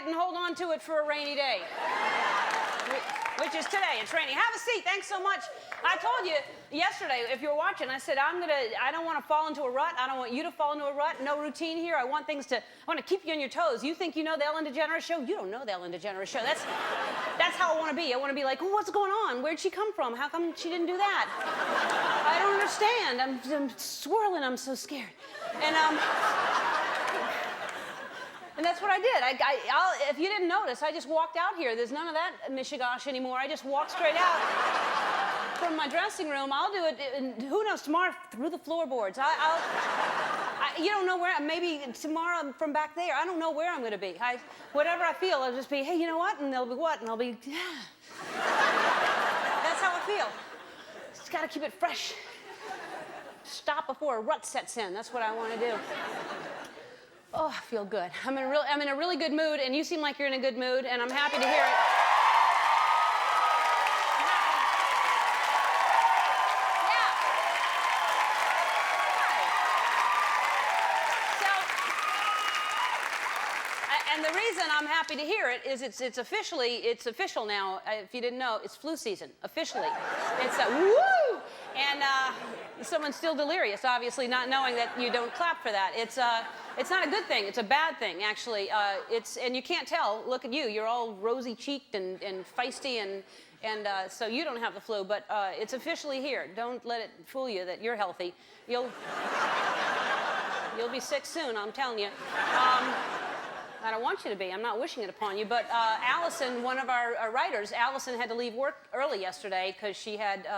and hold on to it for a rainy day. Which is today. It's raining. Have a seat. Thanks so much. I told you yesterday, if you were watching, I said, I don't want to fall into a rut. I don't want you to fall into a rut. No routine here. I want to keep you on your toes. You think you know the Ellen DeGeneres Show? You don't know the Ellen DeGeneres Show. That's how I want to be. I want to be like, oh, what's going on? Where'd she come from? How come she didn't do that? I don't understand. I'm swirling. I'm so scared. And that's what I did. If you didn't notice, I just walked out here. There's none of that mishigosh anymore. I just walked straight out from my dressing room. I'll do it, and who knows, tomorrow through the floorboards. You don't know where, maybe tomorrow from back there. I don't know where I'm going to be. Whatever I feel, I'll just be, hey, you know what? And they'll be what? And I'll be, yeah. That's how I feel. Just got to keep it fresh. Stop before a rut sets in. That's what I want to do. Oh, I feel good. I'm in a really good mood, and you seem like you're in a good mood, and I'm happy to hear it. Yeah. Right. So, and the reason I'm happy to hear it is it's official now. If you didn't know, it's flu season, officially. It's woo! And someone's still delirious, obviously, not knowing that you don't clap for that. It's not a good thing. It's a bad thing, actually. And you can't tell. Look at you. You're all rosy-cheeked and feisty, and so you don't have the flu. But it's officially here. Don't let it fool you that you're healthy. You'll be sick soon, I'm telling you. I don't want you to be. I'm not wishing it upon you. But Allison, one of our writers, Allison had to leave work early yesterday because she had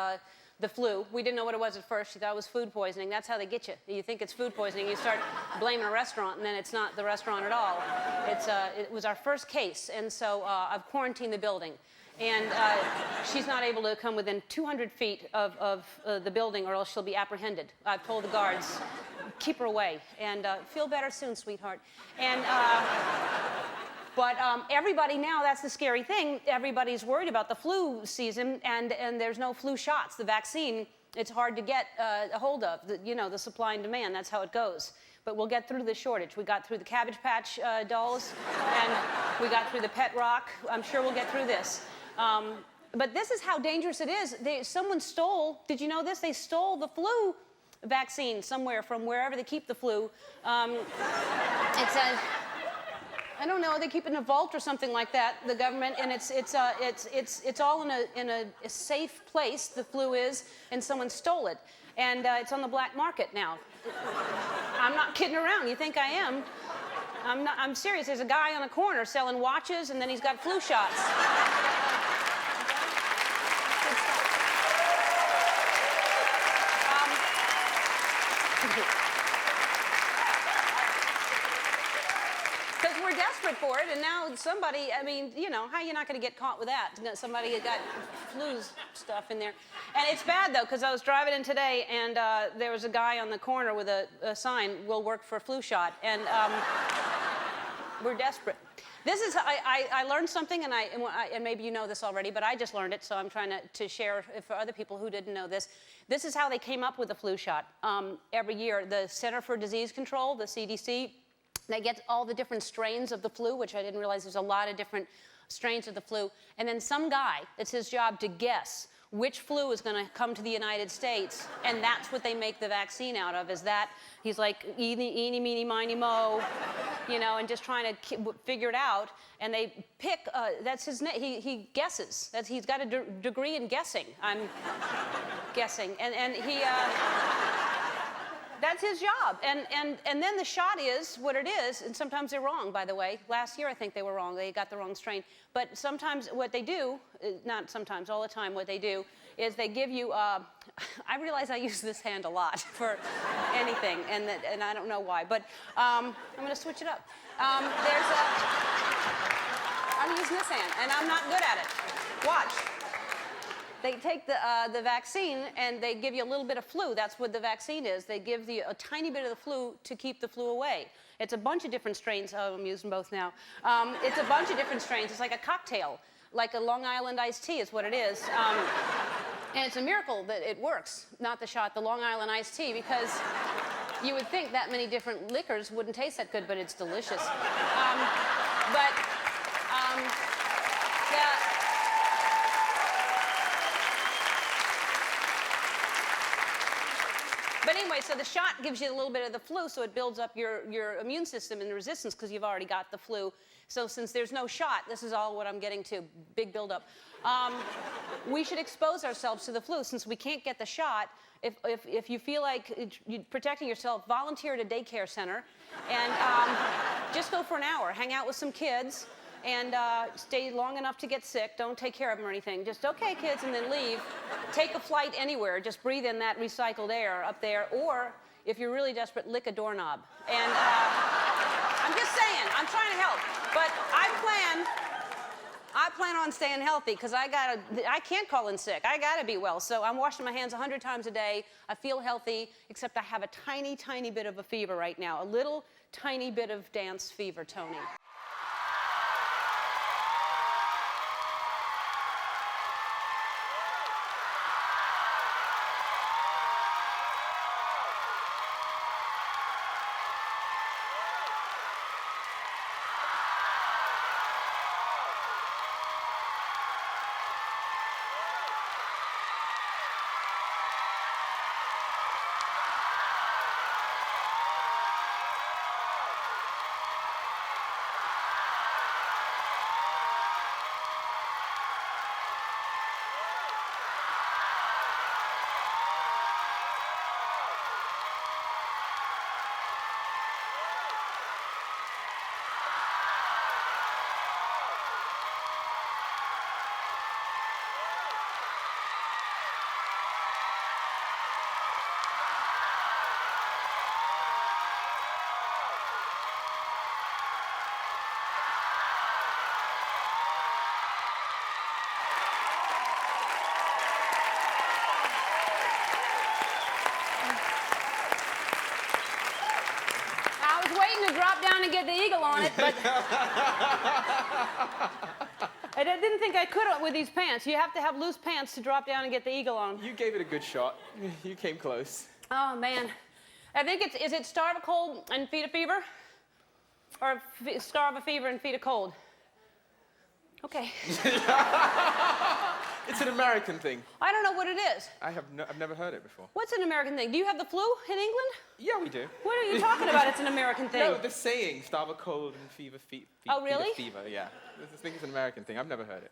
the flu. We didn't know what it was at first. She thought it was food poisoning. That's how they get you. You think it's food poisoning. You start blaming a restaurant, and then it's not the restaurant at all. It was our first case, and so I've quarantined the building. And she's not able to come within 200 feet of the building, or else she'll be apprehended. I've told the guards, keep her away. And feel better soon, sweetheart. And... But everybody now, that's the scary thing, everybody's worried about the flu season, and there's no flu shots. The vaccine, it's hard to get a hold of, the supply and demand, that's how it goes. But we'll get through the shortage. We got through the Cabbage Patch dolls, and we got through the pet rock. I'm sure we'll get through this. But this is how dangerous it is. Someone stole, did you know this? They stole the flu vaccine somewhere from wherever they keep the flu. It's a... I don't know. They keep it in a vault or something like that. The government, and it's all in a safe place. The flu is, and someone stole it, and it's on the black market now. I'm not kidding around. You think I am? I'm serious. There's a guy on the corner selling watches, and then he's got flu shots. We're desperate for it, and now somebody, how are you not going to get caught with that? Somebody got flu stuff in there. And it's bad, though, because I was driving in today, and there was a guy on the corner with a sign, "We'll work for a flu shot," and we're desperate. This is, I learned something, and maybe you know this already, but I just learned it, so I'm trying to share for other people who didn't know this. This is how they came up with the flu shot. Every year, the Center for Disease Control, the CDC, they get all the different strains of the flu, which I didn't realize there's a lot of different strains of the flu. And then some guy, it's his job to guess which flu is going to come to the United States, and that's what they make the vaccine out of, is that he's like, eeny, meeny, miny, mo, and just trying to figure it out. And they pick, that's his name, he guesses. He's got a degree in guessing, I'm guessing. And he... That's his job. And then the shot is what it is, and sometimes they're wrong, by the way. Last year, I think they were wrong. They got the wrong strain. But sometimes what they do, not sometimes, all the time, what they do is they give you, I realize I use this hand a lot for anything, and I don't know why, but I'm going to switch it up. I'm using this hand, and I'm not good at it. Watch. They take the vaccine, and they give you a little bit of flu. That's what the vaccine is. They give you a tiny bit of the flu to keep the flu away. It's a bunch of different strains. Oh, I'm using both now. It's a bunch of different strains. It's like a cocktail, like a Long Island iced tea is what it is. And it's a miracle that it works, not the shot, the Long Island iced tea, because you would think that many different liquors wouldn't taste that good, but it's delicious. But Yeah. But anyway, so the shot gives you a little bit of the flu, so it builds up your immune system and resistance because you've already got the flu. So since there's no shot, this is all what I'm getting to, big buildup. We should expose ourselves to the flu. Since we can't get the shot, if you feel like protecting yourself, volunteer at a daycare center and just go for an hour. Hang out with some kids and stay long enough to get sick. Don't take care of them or anything. Just, okay, kids, and then leave. Take a flight anywhere. Just breathe in that recycled air up there. Or, if you're really desperate, lick a doorknob. And I'm just saying, I'm trying to help. But I plan on staying healthy because I can't call in sick. I gotta be well. So I'm washing my hands 100 times a day. I feel healthy, except I have a tiny, tiny bit of a fever right now. A little tiny bit of dance fever, Tony. To drop down and get the eagle on it, but I didn't think I could with these pants. You have to have loose pants to drop down and get the eagle on. You gave it a good shot. You came close. Oh, man. I think is it starve a cold and feed a fever? Or starve a fever and feed a cold? Okay. It's an American thing. I don't know what it is. I've never heard it before. What's an American thing? Do you have the flu in England? Yeah, we do. What are you talking about? It's an American thing. No, the saying, starve a cold and feed oh, really? a fever, yeah. This thing is an American thing. I've never heard it.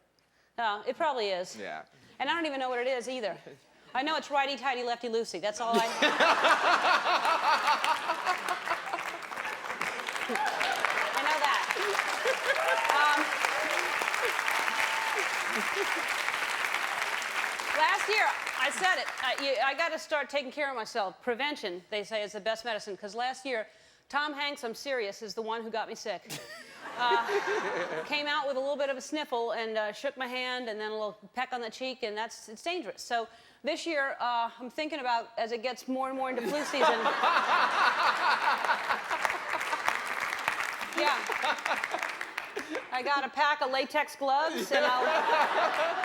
Oh, it probably is. Yeah. And I don't even know what it is either. I know it's righty-tighty, lefty-loosey. That's all I... I know that. Last year, I said it. I got to start taking care of myself. Prevention, they say, is the best medicine. Because last year, Tom Hanks, I'm serious, is the one who got me sick. Came out with a little bit of a sniffle and shook my hand and then a little peck on the cheek, and it's dangerous. So this year, I'm thinking about, as it gets more and more into flu season. Yeah. I got a pack of latex gloves, and I'll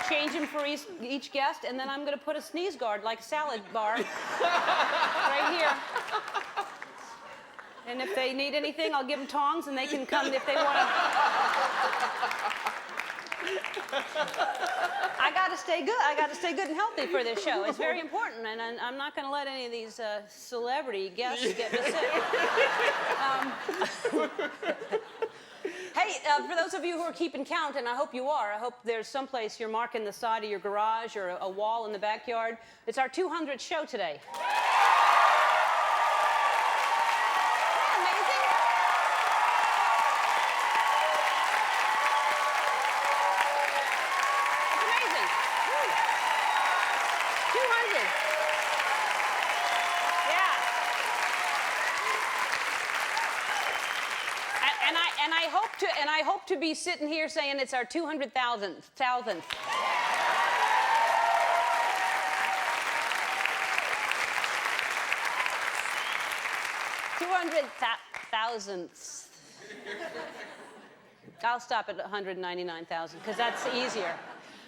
change them for each guest, and then I'm going to put a sneeze guard, like a salad bar, right here. And if they need anything, I'll give them tongs, and they can come if they want to. I got to stay good. I got to stay good and healthy for this show. It's very important, and I'm not going to let any of these celebrity guests get me sick. Hey, for those of you who are keeping count, and I hope you are, I hope there's someplace you're marking the side of your garage or a wall in the backyard. It's our 200th show today. And I hope to be sitting here saying it's our 200,000th. 200,000th. I'll stop at 199,000 because that's easier.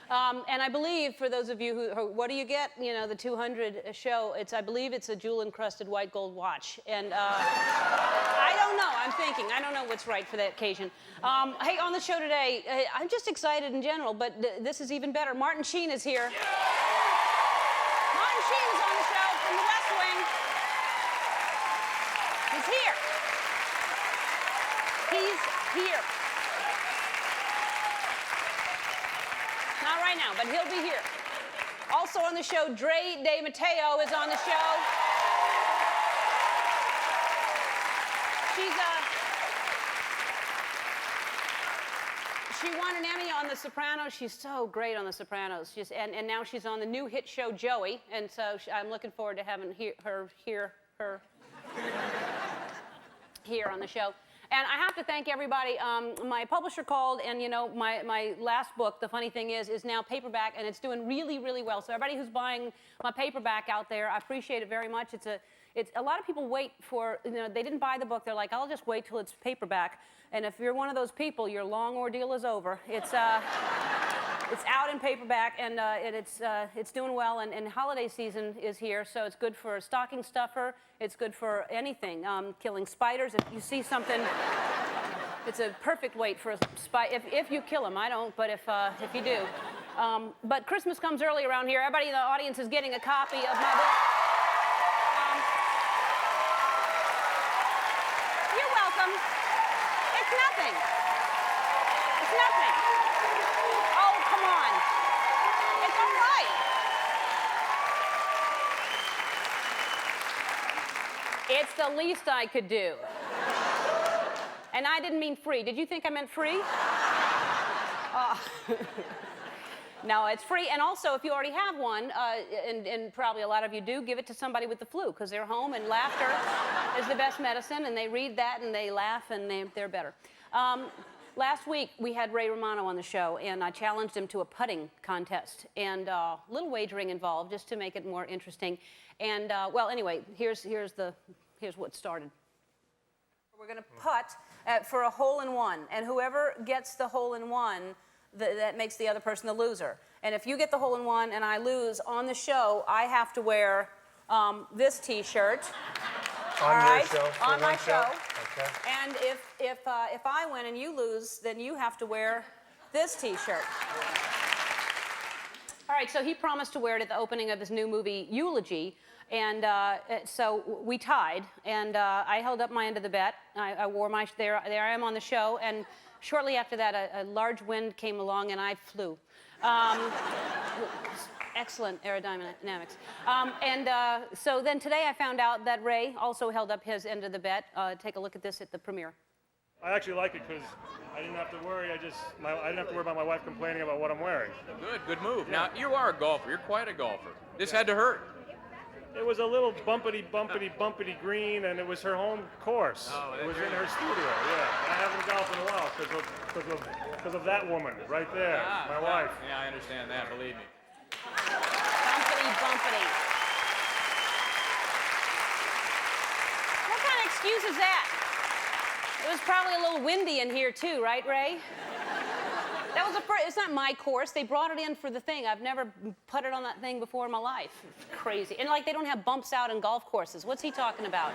And I believe, for those of you who, what do you get? You know, the 200 show. I believe it's a jewel-encrusted white gold watch. And I don't don't know. I'm thinking. I don't know what's right for that occasion. Hey, on the show today, I'm just excited in general, but this is even better. Martin Sheen is here. Yeah! Martin Sheen is on the show from the West Wing. He's here. He's here. Not right now, but he'll be here. Also on the show, Drea de Matteo is on the show. She won an Emmy on The Sopranos. She's so great on The Sopranos. And now she's on the new hit show Joey. And so I'm looking forward to having her here on the show. And I have to thank everybody. My publisher called, and you know, my last book, The Funny Thing is now paperback, and it's doing really, really well. So everybody who's buying my paperback out there, I appreciate it very much. It's a lot of people wait for, you know, they didn't buy the book. They're like, I'll just wait till it's paperback. And if you're one of those people, your long ordeal is over. It's out in paperback, and it's doing well. And holiday season is here, so it's good for a stocking stuffer. It's good for anything. Killing spiders. If you see something, it's a perfect weight for a spider. If you kill them, I don't, but if you do. But Christmas comes early around here. Everybody in the audience is getting a copy of my book. You're welcome. It's nothing. It's nothing. Oh, come on. It's all right. It's the least I could do. And I didn't mean free. Did you think I meant free? No, it's free. And also, if you already have one, and probably a lot of you do, give it to somebody with the flu, because they're home, and laughter is the best medicine, and they read that, and they laugh, and they're better. Last week, we had Ray Romano on the show, and I challenged him to a putting contest, and a little wagering involved, just to make it more interesting. And, well, anyway, here's what started. We're going to putt for a hole-in-one, and whoever gets the hole-in-one, that makes the other person the loser. And if you get the hole-in-one and I lose on the show, I have to wear this T-shirt. On your show? On my show. Okay. And if I win and you lose, then you have to wear this T-shirt. All right, so he promised to wear it at the opening of his new movie, Eulogy. And so we tied, and I held up my end of the bet. I wore my, there I am on the show, and shortly after that, a large wind came along, and I flew. Excellent aerodynamics. So then today I found out that Ray also held up his end of the bet. Take a look at this at the premiere. I actually like it because I didn't have to worry. I didn't have to worry about my wife complaining about what I'm wearing. Good move. Yeah. Now, you are a golfer. You're quite a golfer. This had to hurt. It was a little bumpity green, and it was her home course. Oh, it was in her studio, yeah. I haven't golfed in a while because of that woman right there, my wife. Yeah, I understand that, believe me. Bumpity. What kind of excuse is that? It was probably a little windy in here, too, right, Ray? That was it's not my course. They brought it in for the thing. I've never putted on that thing before in my life. It's crazy. And like, they don't have bumps out in golf courses. What's he talking about?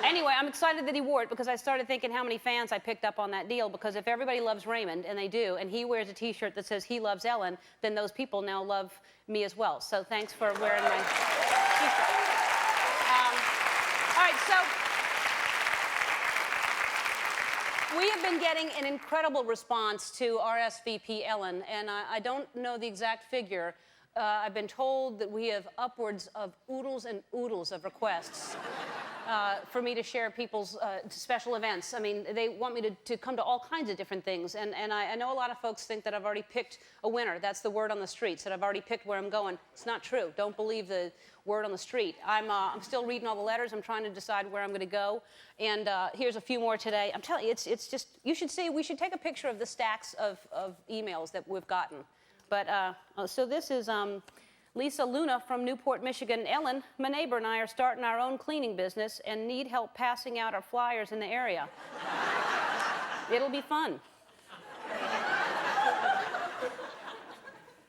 Anyway, I'm excited that he wore it because I started thinking how many fans I picked up on that deal, because if everybody loves Raymond, and they do, and he wears a T-shirt that says he loves Ellen, then those people now love me as well. So thanks for wearing my T-shirt. All right, so we have been getting an incredible response to RSVP Ellen, and I don't know the exact figure. I've been told that we have upwards of oodles and oodles of requests for me to share people's special events. I mean, they want me to come to all kinds of different things, and I know a lot of folks think that I've already picked a winner. That's the word on the streets, that I've already picked where I'm going. It's not true. Don't believe the word on the street. I'm still reading all the letters. I'm trying to decide where I'm going to go, and here's a few more today. I'm telling you, it's just, you should see, we should take a picture of the stacks of emails that we've gotten. But, so this is Lisa Luna from Newport, Michigan. Ellen, my neighbor, and I are starting our own cleaning business and need help passing out our flyers in the area. It'll be fun.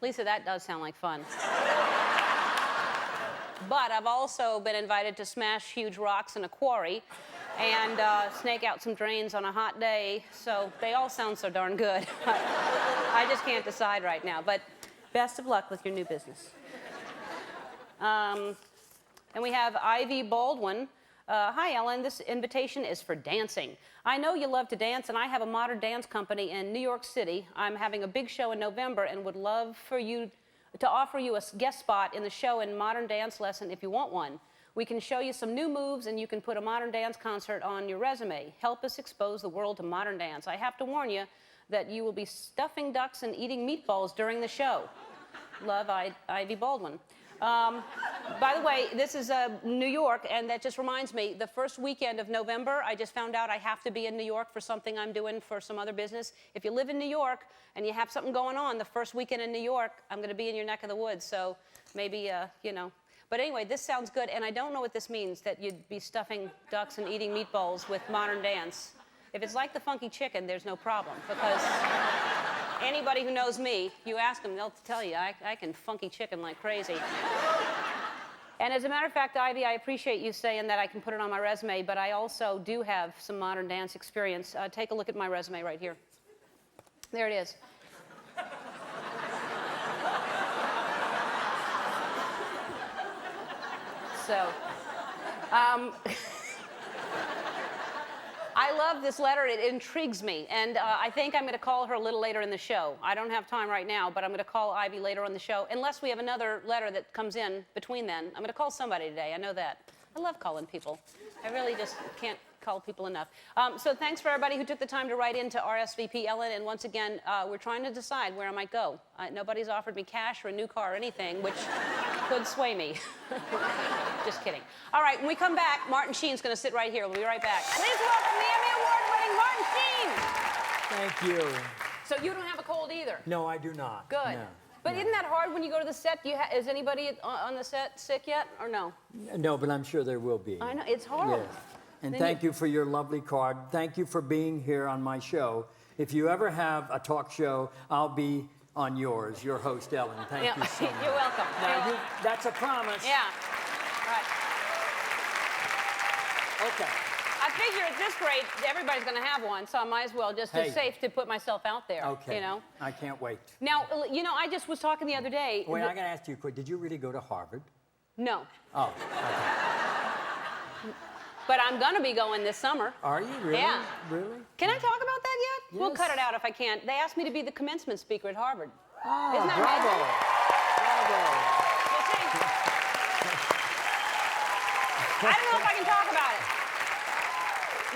Lisa, that does sound like fun. But I've also been invited to smash huge rocks in a quarry, and snake out some drains on a hot day. So they all sound so darn good. I just can't decide right now. But best of luck with your new business. And we have Ivy Baldwin. Hi, Ellen. This invitation is for dancing. I know you love to dance, and I have a modern dance company in New York City. I'm having a big show in November and would love for you to offer you a guest spot in the show in modern dance lesson if you want one. We can show you some new moves, and you can put a modern dance concert on your resume. Help us expose the world to modern dance. I have to warn you that you will be stuffing ducks and eating meatballs during the show. Love, Ivy Baldwin. By the way, this is New York, and that just reminds me, the first weekend of November, I just found out I have to be in New York for something I'm doing for some other business. If you live in New York and you have something going on the first weekend in New York, I'm going to be in your neck of the woods, so maybe, you know. But anyway, this sounds good, and I don't know what this means, that you'd be stuffing ducks and eating meatballs with modern dance. If it's like the funky chicken, there's no problem, because anybody who knows me, you ask them, they'll tell you, I can funky chicken like crazy. And as a matter of fact, Ivy, I appreciate you saying that I can put it on my resume, but I also do have some modern dance experience. Take a look at my resume right here. There it is. So, I love this letter. It intrigues me. And I think I'm going to call her a little later in the show. I don't have time right now, but I'm going to call Ivy later on the show. Unless we have another letter that comes in between then. I'm going to call somebody today. I know that. I love calling people. I really just can't call people enough. So thanks for everybody who took the time to write into RSVP Ellen. And once again, we're trying to decide where I might go. Nobody's offered me cash or a new car or anything, which could sway me. Just kidding. All right, when we come back, Martin Sheen's going to sit right here. We'll be right back. Please welcome the Emmy Award-winning Martin Sheen. Thank you. So you don't have a cold either? No, I do not. Good. No. But isn't that hard when you go to the set? Is anybody on the set sick yet, or no? No, but I'm sure there will be. I know, it's horrible. Yes. And Then thank you for your lovely card. Thank you for being here on my show. If you ever have a talk show, I'll be on yours, your host, Ellen. Thank you so much. You're welcome. Now, that's a promise. Yeah. Right. Okay. I figure at this rate, everybody's going to have one, so I might as well just, it's safe to put myself out there, Okay. you know? I can't wait. Now, you know, I just was talking the other day. Wait, I got to ask you a quick. Did you really go to Harvard? No. Oh, okay. But I'm going to be going this summer. Are you really? Yeah. Really? Can I talk about that yet? Yes. We'll cut it out if I can't. They asked me to be the commencement speaker at Harvard. Oh, Isn't that bravo. amazing? Bravo. We'll see. I don't know if I can talk about it.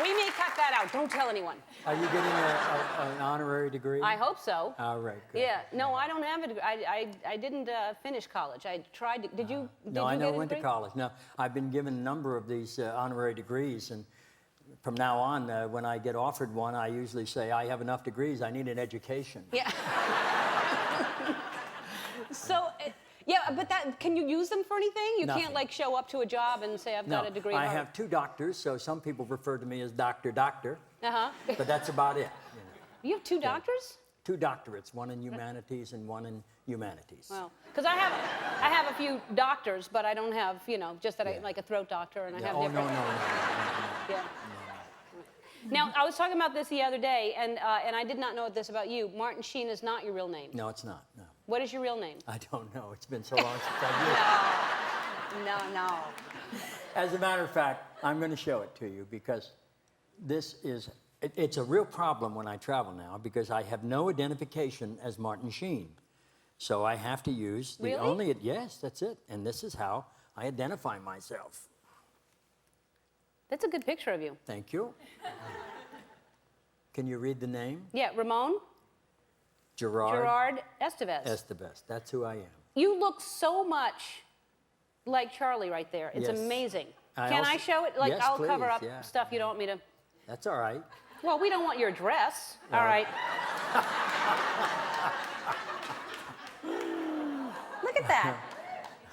We may cut that out. Don't tell anyone. Are you getting an honorary degree? I hope so. All right, good. Yeah. No, I don't have a degree. I didn't finish college. I tried to. Did you? Did No, you I get never a went to degree? college. No, I've been given a number of these honorary degrees, and from now on, when I get offered one, I usually say, I have enough degrees, I need an education. Yeah. So, yeah, but can you use them for anything? You Nothing. can't, like, show up to a job and say, I've got a degree. I have 2 doctors, so some people refer to me as doctor, Uh-huh. but that's about it. You have 2 doctors? 2 doctorates, one in humanities and one in humanities. Well, because I have a few doctors, but I don't have, you know, just that I like a throat doctor and I have Oh, different. no. Yeah. Now, I was talking about this the other day, and I did not know this about you. Martin Sheen is not your real name. No, it's not, no. What is your real name? I don't know. It's been so long since I did. No. As a matter of fact, I'm going to show it to you because this is, it's a real problem when I travel now because I have no identification as Martin Sheen. So I have to use the only, yes, that's it. And this is how I identify myself. That's a good picture of you. Thank you. Can you read the name? Yeah, Ramon Gerard Estevez. Estevez. That's who I am. You look so much like Charlie right there. It's Yes. amazing. I Can also- I show it? Like, Yes, I'll cover please, up yeah. stuff you don't want me to. That's all right. Well, we don't want your dress. No. All right. Look at that.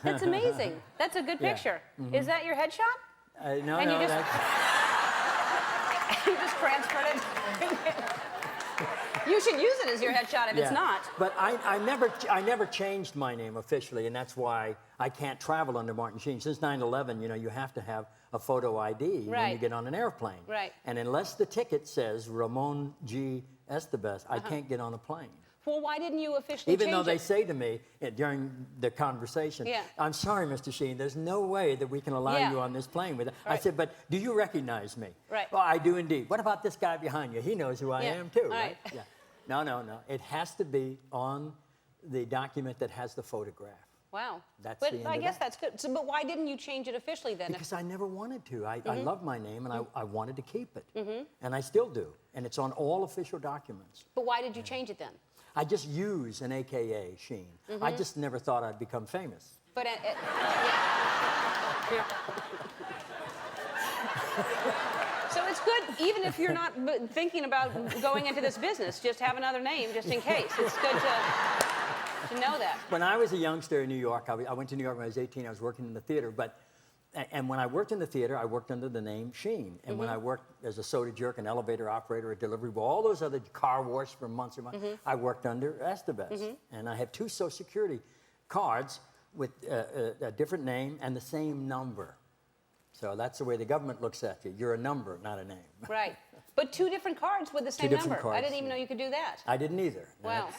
That's amazing. That's a good Yeah. picture. Is that your headshot? No, And you no, just- that's... You just transferred it. You should use it as your headshot if Yeah. it's not. But I never changed my name officially, and that's why I can't travel under Martin Sheen. Since 9/11, you know, you have to have a photo ID when you Right. get on an airplane. Right. And unless the ticket says Ramon G. Estevez, I can't get on a plane. Well, why didn't you officially Even change though they it? say to me during the conversation, Yeah. I'm sorry, Mr. Sheen, there's no way that we can allow Yeah. you on this plane. I Right. said, but do you recognize me? Right. Well, I do indeed. What about this guy behind you? He knows who I Yeah. am too, All right? right. Yeah. No. It has to be on the document that has the photograph. Wow. That's but the end I of guess that. that's good. So, but why didn't you change it officially then? Because I never wanted to. I Mm-hmm. love my name, and I wanted to keep it. And I still do. And it's on all official documents. But why did you change it then? I just use an AKA Sheen. Mm-hmm. I just never thought I'd become famous. But so it's good, even if you're not thinking about going into this business, just have another name just in case. It's good to know that. When I was a youngster in New York, I went to New York when I was 18. I was working in the theater, and when I worked in the theater, I worked under the name Sheen. And when I worked as a soda jerk, an elevator operator, a delivery boy, all those other car wash for months and months, I worked under Estevez. And I have 2 Social Security cards with a different name and the same number. So that's the way the government looks at you. You're a number, not a name. Right. But 2 different cards with the same different number. I cards, didn't even know you could do that. I didn't either. Wow.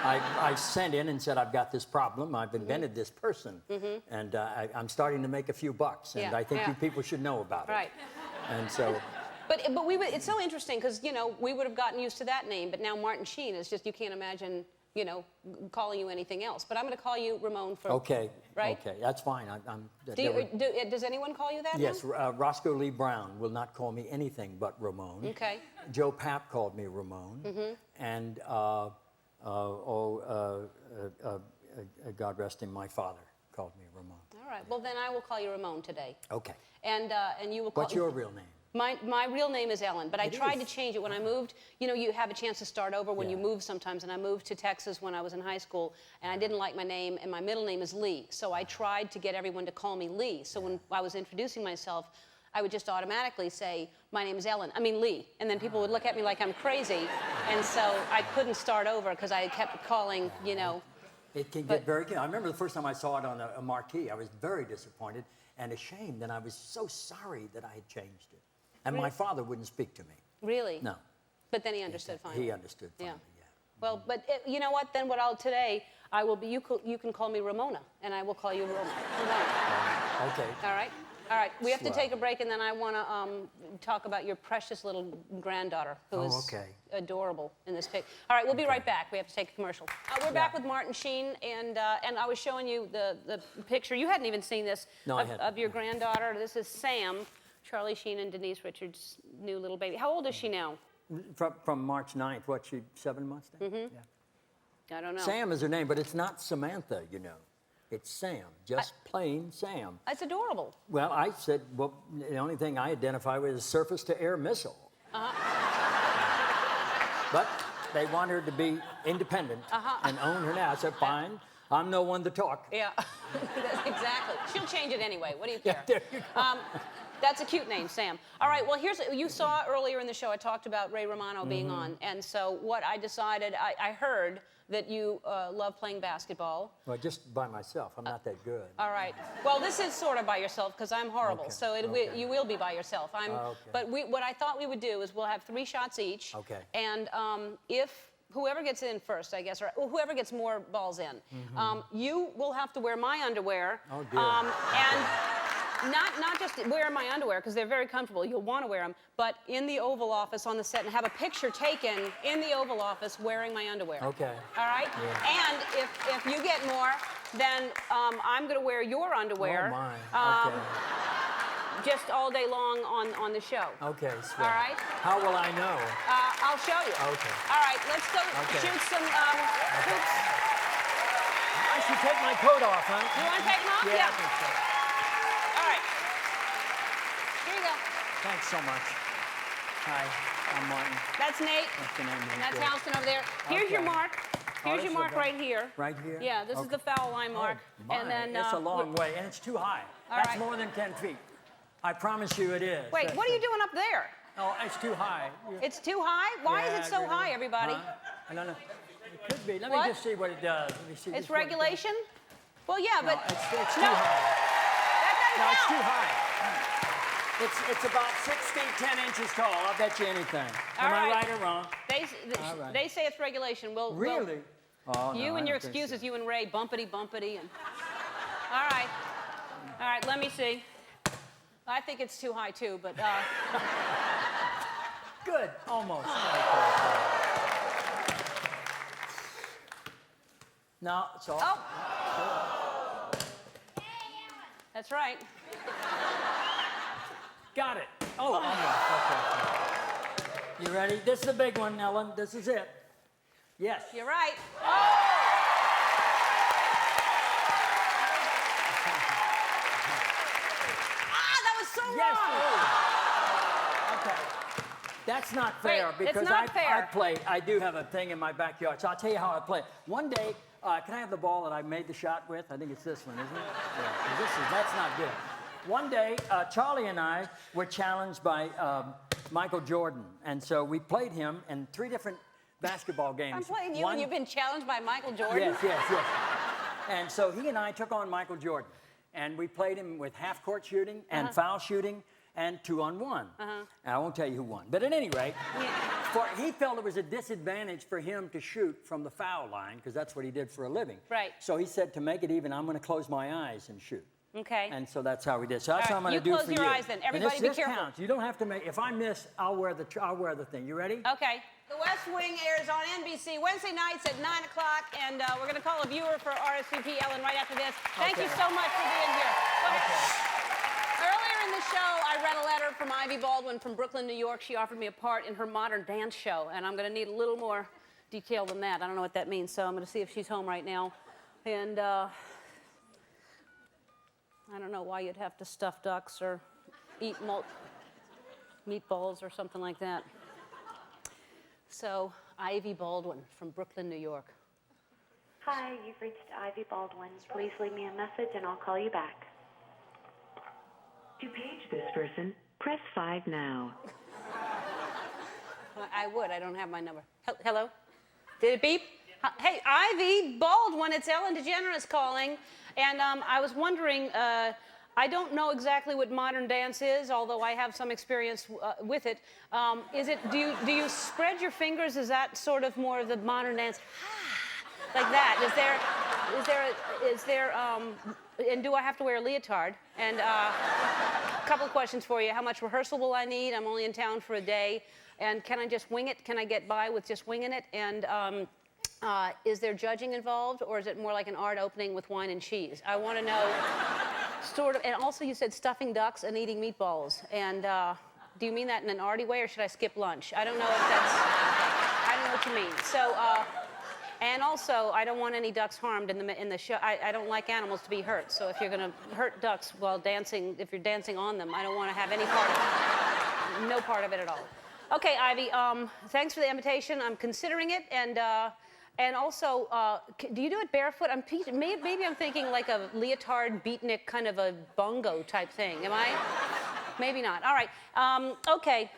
I sent in and said, I've got this problem. I've invented this person. And I'm starting to make a few bucks. And Yeah, I think yeah. you people should know about it. Right. And so, But it's so interesting because, you know, we would have gotten used to that name, but now Martin Sheen is just, you can't imagine, you know, calling you anything else. But I'm going to call you Ramon for... okay. Right? Okay, that's fine. Does anyone call you that Yes, now? Roscoe Lee Brown will not call me anything but Ramon. Okay. Joe Papp called me Ramon. And, God rest him, my father called me Ramon. All right. Well, then I will call you Ramon today. Okay. And you will call... What's your real name? My real name is Ellen, but I It tried is. to change it when I moved. You know, you have a chance to start over when you Yeah. move sometimes, and I moved to Texas when I was in high school, and I didn't like my name, and my middle name is Lee. So I tried to get everyone to call me Lee. So when I was introducing myself, I would just automatically say, my name is Lee. And then people would look at me like I'm crazy. And so I couldn't start over because I kept calling, you know. It can But- get very... I remember the first time I saw it on a marquee, I was very disappointed and ashamed, and I was so sorry that I had changed it. And my father wouldn't speak to me. Really? No. But then he understood finally. He understood finally, yeah. Well, but you know what? Then today, I will be, you can call me Ramona, and I will call you Ramona. Okay. All right? All right, we have to Swell. take a break, and then I want to talk about your precious little granddaughter, who Oh, is okay. adorable in this pic. All right, we'll be right back. We have to take a commercial. We're back with Martin Sheen, and I was showing you the picture. You hadn't even seen this No, I hadn't. of your granddaughter. This is Sam, Charlie Sheen and Denise Richards' new little baby. How old is she now? From March 9th, what, she 7 months now? Yeah. I don't know. Sam is her name, but it's not Samantha, you know. It's Sam, just plain Sam. It's adorable. Well, I said, well, the only thing I identify with is surface-to-air missile. But they want her to be independent and own her now. I said, fine, I'm no one to talk. Yeah, exactly. She'll change it anyway. What do you care? Yeah, there you go. That's a cute name, Sam. All right, well, you saw earlier in the show, I talked about Ray Romano being on. And so what I decided, I heard that you love playing basketball. Well, just by myself, I'm not that good. All right. Well, this is sort of by yourself because I'm horrible. Okay, So you will be by yourself. Okay. But what I thought we would do is we'll have 3 shots each. Okay. And if whoever gets in first, I guess, or whoever gets more balls in, you will have to wear my underwear. Oh, dear. And not just wear my underwear because they're very comfortable. You'll want to wear them, but in the Oval Office on the set and have a picture taken in the Oval Office wearing my underwear. Okay. All right. Yeah. And if you get more, then I'm going to wear your underwear. Oh, my. Okay. Just all day long on the show. Okay, swell. All right. How will I know? I'll show you. Okay. All right. Let's go Okay. shoot some hoops. I should take my coat off, huh? You want to take them off? Yeah, I think so. All right. Here you go. Thanks so much. Hi, I'm Martin. That's Nate. That's the name. And that's Good. Houston over there. Here's your Okay. mark. Here's this your is mark the- right here. Right here? Yeah, this is the foul line mark. Oh, my. And then It's a long way, and it's too high. All That's right. more than 10 feet. I promise you it is. wait, what are you doing up there? Oh, it's too high. It's too high? Why is Yeah, it so really. high, everybody? Huh? I don't know. It could be. Let What? me just see what it does. Let me see. It's just what it does. regulation? Well, yeah, No, but it's too no, high. that No, doesn't it's too count. high. It's about 6 feet 10 inches tall. I'll bet you anything. All Am I right. right or wrong? They, All right. they say it's regulation. We'll, Really? Oh, no, you I and your don't think so. excuses, you and Ray, bumpity, bumpity. And... All right. All right, let me see. I think it's too high, too, but... Good. Almost. No, it's all. Oh! That's right. Got it. Oh, almost. Okay. You ready? This is a big one, Ellen. This is it. Yes. You're right. Oh! That was so Yes. wrong. Okay. That's not fair Wait, it's because not fair. I do have a thing in my backyard. So I'll tell you how I play. One day, can I have the ball that I made the shot with? I think it's this one, isn't it? Yeah. That's not good. One day, Charlie and I were challenged by Michael Jordan. And so we played him in 3 different basketball games. I'm playing you One- and you've been challenged by Michael Jordan? Yes. And so he and I took on Michael Jordan. And we played him with half-court shooting and foul shooting and 2-on-1. And I won't tell you who won. But at any rate, he felt it was a disadvantage for him to shoot from the foul line, because that's what he did for a living. Right. So he said, to make it even, I'm going to close my eyes and shoot. Okay. And so that's how we did. So that's All how I'm right, going to you do close for your you. eyes then. And Everybody be this careful. counts. You don't have to make. If I miss, I'll wear the thing. You ready? Okay. The West Wing airs on NBC Wednesday nights at 9 o'clock, and we're going to call a viewer for RSVP Ellen right after this. Thank you so much for being here. Go ahead. Earlier in the show, I read a letter from Ivy Baldwin from Brooklyn, New York. She offered me a part in her modern dance show, and I'm going to need a little more detail than that. I don't know what that means, so I'm going to see if she's home right now. And I don't know why you'd have to stuff ducks or eat meatballs or something like that. So, Ivy Baldwin from Brooklyn, New York. Hi, you've reached Ivy Baldwin. Please leave me a message and I'll call you back. To page this person, press 5 now. I would. I don't have my number. Hello? Did it beep? Hey, Ivy Baldwin, it's Ellen DeGeneres calling. And I was wondering, I don't know exactly what modern dance is, although I have some experience with it. Do you spread your fingers? Is that sort of more of the modern dance? Like that? And do I have to wear a leotard? And a couple of questions for you. How much rehearsal will I need? I'm only in town for a day. And can I just wing it? Can I get by with just winging it? And is there judging involved, or is it more like an art opening with wine and cheese? I want to know, sort of. And also, you said stuffing ducks and eating meatballs. And do you mean that in an arty way, or should I skip lunch? I don't know if that's. I don't know what you mean. So, and also, I don't want any ducks harmed in the show. I don't like animals to be hurt. So if you're going to hurt ducks while dancing, if you're dancing on them, I don't want to have any part of it. No part of it at all. Okay, Ivy. Thanks for the invitation. I'm considering it, and also, do you do it barefoot? Maybe I'm thinking like a leotard, beatnik, kind of a bongo type thing. Am I? Maybe not. All right. Okay.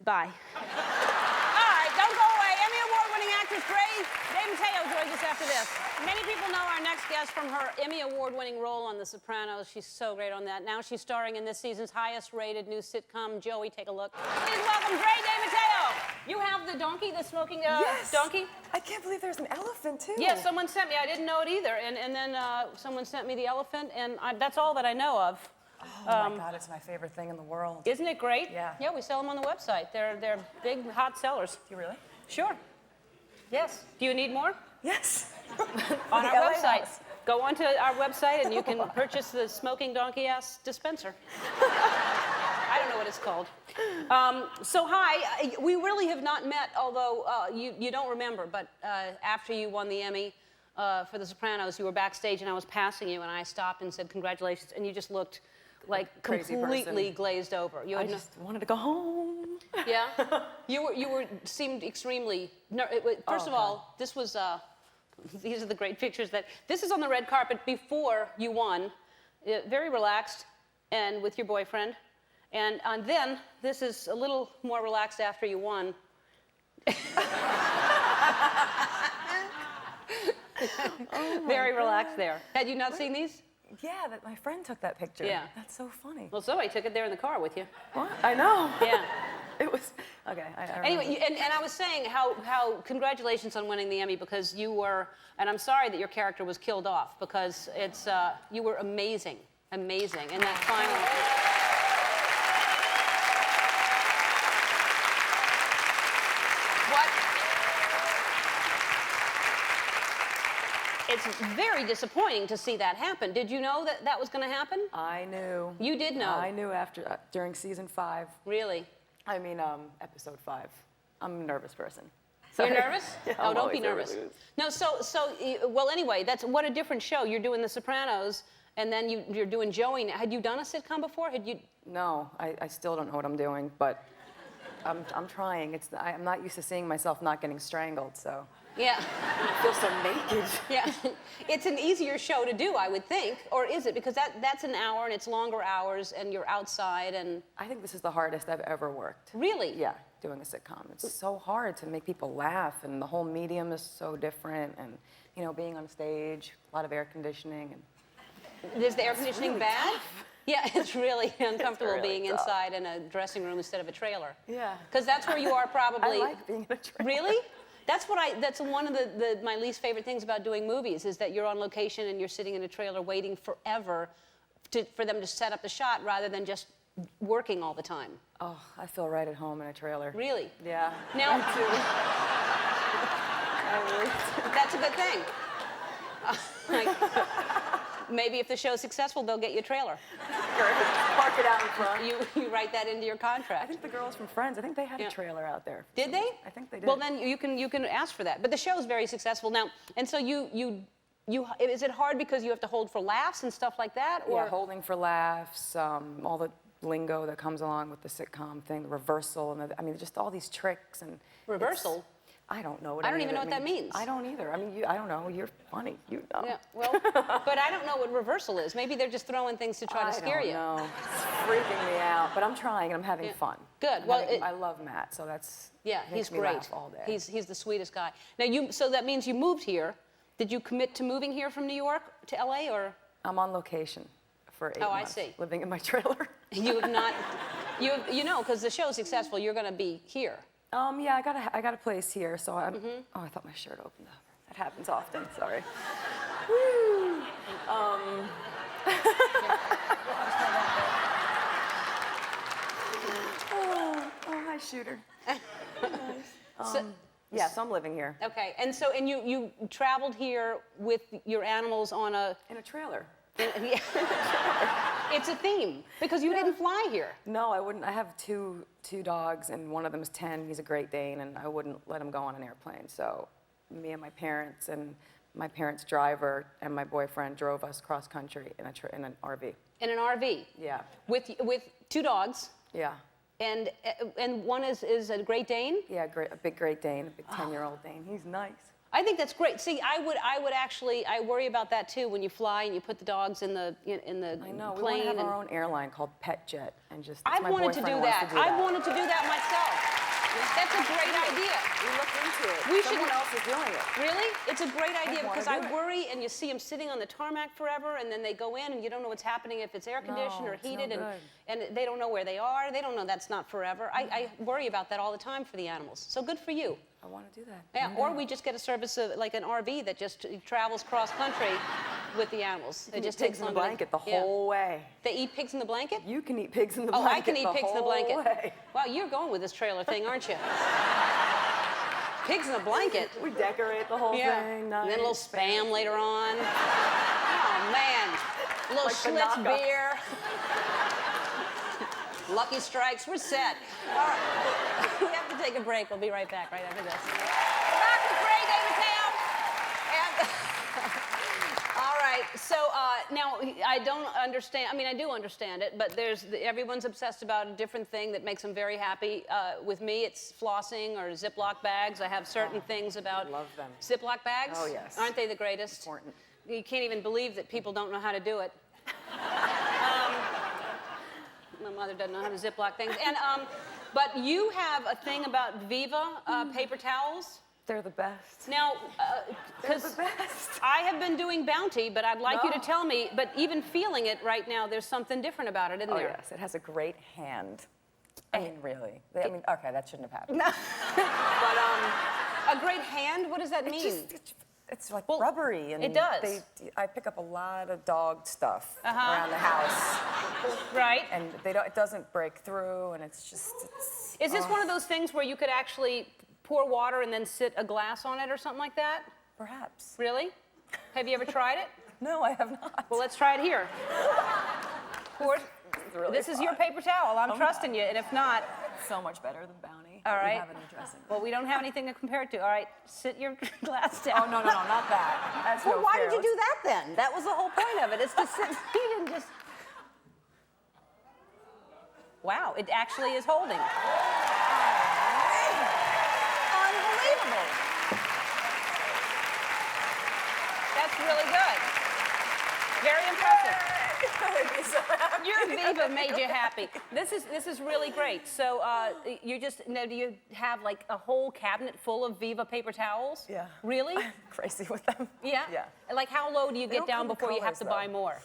Bye. All right, don't go away. Emmy Award-winning actress Drea de Matteo joins us after this. Many people know our next guest from her Emmy Award-winning role on The Sopranos. She's so great on that. Now she's starring in this season's highest-rated new sitcom, Joey. Take a look. Please welcome Drea de Matteo. You have the donkey, the smoking Yes. donkey? I can't believe there's an elephant, too. Yeah, someone sent me. I didn't know it either. And then someone sent me the elephant, and that's all that I know of. Oh, my God, it's my favorite thing in the world. Isn't it great? Yeah. Yeah, we sell them on the website. They're big, hot sellers. Do you really? Sure. Yes. Do you need more? Yes. On The our LA website. house. Go onto our website and you can purchase the smoking donkey-ass dispenser. I don't know what it's called. So hi, we really have not met, although you don't remember, but after you won the Emmy for The Sopranos, you were backstage and I was passing you and I stopped and said congratulations, and you just looked like Crazy completely person. glazed over. You I had just wanted to go home. yeah, you seemed extremely. First of all, this was. These are the great pictures this is on the red carpet before you won, very relaxed, and with your boyfriend, And then, this is a little more relaxed after you won. Very relaxed there. Had you not seen these? Yeah, that my friend took that picture. Yeah. That's so funny. Well, somebody took it there in the car with you. What? I know. Yeah. It was, okay. I Anyway, remember. and I was saying how congratulations on winning the Emmy, because you were, and I'm sorry that your character was killed off, because it's, you were amazing, amazing in that final. It's very disappointing to see that happen. Did you know that that was going to happen? I knew. You did know? I knew after, during season 5. Really? I mean, episode 5. I'm a nervous person. You're nervous? Yeah, oh, I'm don't be always nervous. nervous. No, well, anyway, that's what a different show. You're doing The Sopranos, and then you're doing Joey. Had you done a sitcom before? Had you? No, I still don't know what I'm doing, but I'm trying. I'm not used to seeing myself not getting strangled, so. Yeah. I feel so naked. Yeah. It's an easier show to do, I would think, or is it? Because that's an hour, and it's longer hours, and you're outside, and. I think this is the hardest I've ever worked. Really? Yeah, doing a sitcom. It's so hard to make people laugh, and the whole medium is so different, and you know, being on stage, a lot of air conditioning, and. Is the air conditioning really bad? tough. Yeah, it's really uncomfortable really being tough. inside in a dressing room instead of a trailer. Yeah. Because that's where you are probably. I like being in a trailer. Really? That's one of my least favorite things about doing movies, is that you're on location and you're sitting in a trailer waiting forever for them to set up the shot rather than just working all the time. Oh, I feel right at home in a trailer. Really? Yeah. Now, Me too. I really do. that's a good thing. Maybe if the show's successful, they'll get you a trailer. Park it out in front. You write that into your I contract. think the girls from Friends, I think they had Yeah. a trailer out there. Did they? I think they did. Well, then you can ask for that. But the show's very successful now, and so you is it hard because you have to hold for laughs and stuff like that, or? Yeah, holding for laughs, all the lingo that comes along with the sitcom thing, the reversal, and I mean, just all these tricks and. Reversal? I don't know what I don't any even of know it what that means. I don't either. I mean, I don't know. You're funny. You know. Yeah, well, but I don't know what reversal is. Maybe they're just throwing things to try to scare you. I don't know. It's freaking me out, but I'm trying and I'm having Yeah. fun. Good. I'm Well, having- I love Matt, so that's. Yeah, makes he's me great. laugh all day. He's the sweetest guy. Now so that means you moved here. Did you commit to moving here from New York to LA, or? I'm on location for 8 Oh, I months. see. Living in my trailer. You have not, you know, because the show's successful, you're going to be here. Yeah, I got a place here, so I'm. Oh, I thought my shirt opened up. That happens often. Sorry. Woo. Oh, hi, shooter. So- Yes, I'm living here Okay, and so you traveled here with your animals on a. in a trailer. Yeah. It's a theme because you didn't fly here. No, I wouldn't. I have two dogs, and one of them is 10. He's a Great Dane, and I wouldn't let him go on an airplane. So, me and my parents and my parents' driver and my boyfriend drove us cross country in an RV. In an RV. Yeah. With 2 dogs, Yeah. and one is a Great Dane. Yeah, a big Great Dane, a big 10-year-old Dane. He's nice. I think that's great. See, I would actually, I worry about that too when you fly and you put the dogs in the I know. We want plane. to have and our own airline called Pet Jet, and just. I've my wanted to boyfriend do wants that. to do I've wanted to do that myself. That's a great idea. We looked into it. We should- Someone else is doing it. Really? It's a great idea wanna because do I it. worry, and you see them sitting on the tarmac forever, and then they go in, and you don't know what's happening if it's air conditioned or it's no heated, good. and they don't know where they are. They don't know that's not forever. I worry about that all the time for the animals. So good for you. I want to do that. Yeah, One or day. we just get a service of like an RV that just travels cross country with the animals. It Eat just pigs takes in the longer. blanket the Yeah. whole way. They eat pigs in the blanket? You can eat pigs in the Oh, blanket. I can eat pigs in the blanket. Way. Wow, you're going with this trailer thing, aren't you? Pigs in the blanket. We decorate the whole Yeah. thing. And then a little nice, spam later on. Oh man, a little Like the Schlitz knockoff. beer. Lucky Strikes. We're set. All right. We have to take a break. We'll be right back right after this. We're back with Drea de Matteo. And all right. So now I don't understand. I mean, I do understand it, but everyone's obsessed about a different thing that makes them very happy. With me, it's flossing or Ziploc bags. I have certain things about love them. Ziploc bags. Oh, yes. Aren't they the greatest? Important. You can't even believe that people don't know how to do it. My mother doesn't know how to Ziploc things. And, but you have a thing about Viva paper towels. They're the best. Now, They're because the best. I have been doing Bounty, but I'd like you to No. tell me, but even feeling it right now, there's something different about it, isn't Oh, there? yes, it has a great hand. I mean, really. I mean, okay, that shouldn't have happened. But a great hand, what does that mean? It's like Well, rubbery. And it does. I pick up a lot of dog stuff around the house. Right. And it doesn't break through, and it's just, Is this one of those things where you could actually pour water and then sit a glass on it or something like that? perhaps. Really? Have you ever tried it? No, I have not. Well, let's try it here. Pour it. Really This is your fun. paper towel. I'm Oh, trusting you, and if not, So much better than Bounty. all right. We have any dressing. Well, we don't have anything to compare it to. All right, sit your glass Oh, down. no, not that. That's Well, no why fair. did you do that then? That was the whole point of it. It's to sit. You didn't just. Wow, it actually is holding. Unbelievable. That's really good. Very impressive. Your Viva made you happy. This is really great. So you just now do you have like a whole cabinet full of Viva paper towels? Yeah. Really? I'm crazy with them. Yeah. Yeah. Like how low do you They get don't down come in before you have colors, to buy though. more?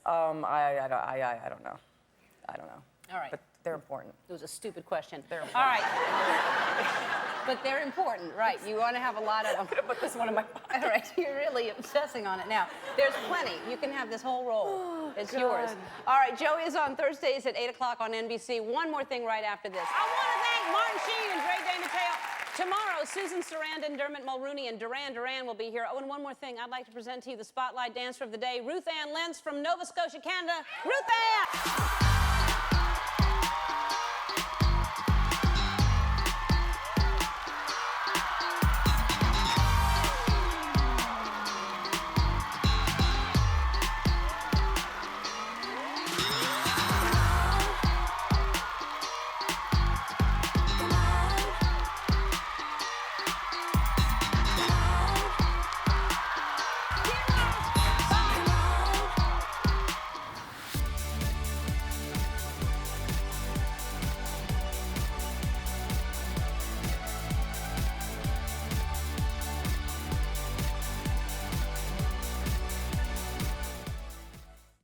I don't know. I don't know. All right. But they're important. It was a stupid question. They're All right. But they're important, right? You want to have a lot of them. I'm gonna put this one in my pocket. All right, you're really obsessing on it now. There's plenty. You can have this whole roll. It's yours. All right, Joey is on Thursdays at 8 o'clock on NBC. One more thing right after this. I want to thank Martin Sheen and Drea de Matteo. Tomorrow, Susan Sarandon, Dermot Mulrooney, and Duran Duran will be here. Oh, and one more thing. I'd like to present to you the Spotlight Dancer of the Day, Ruth Ann Lentz from Nova Scotia, Canada. Ruth Ann!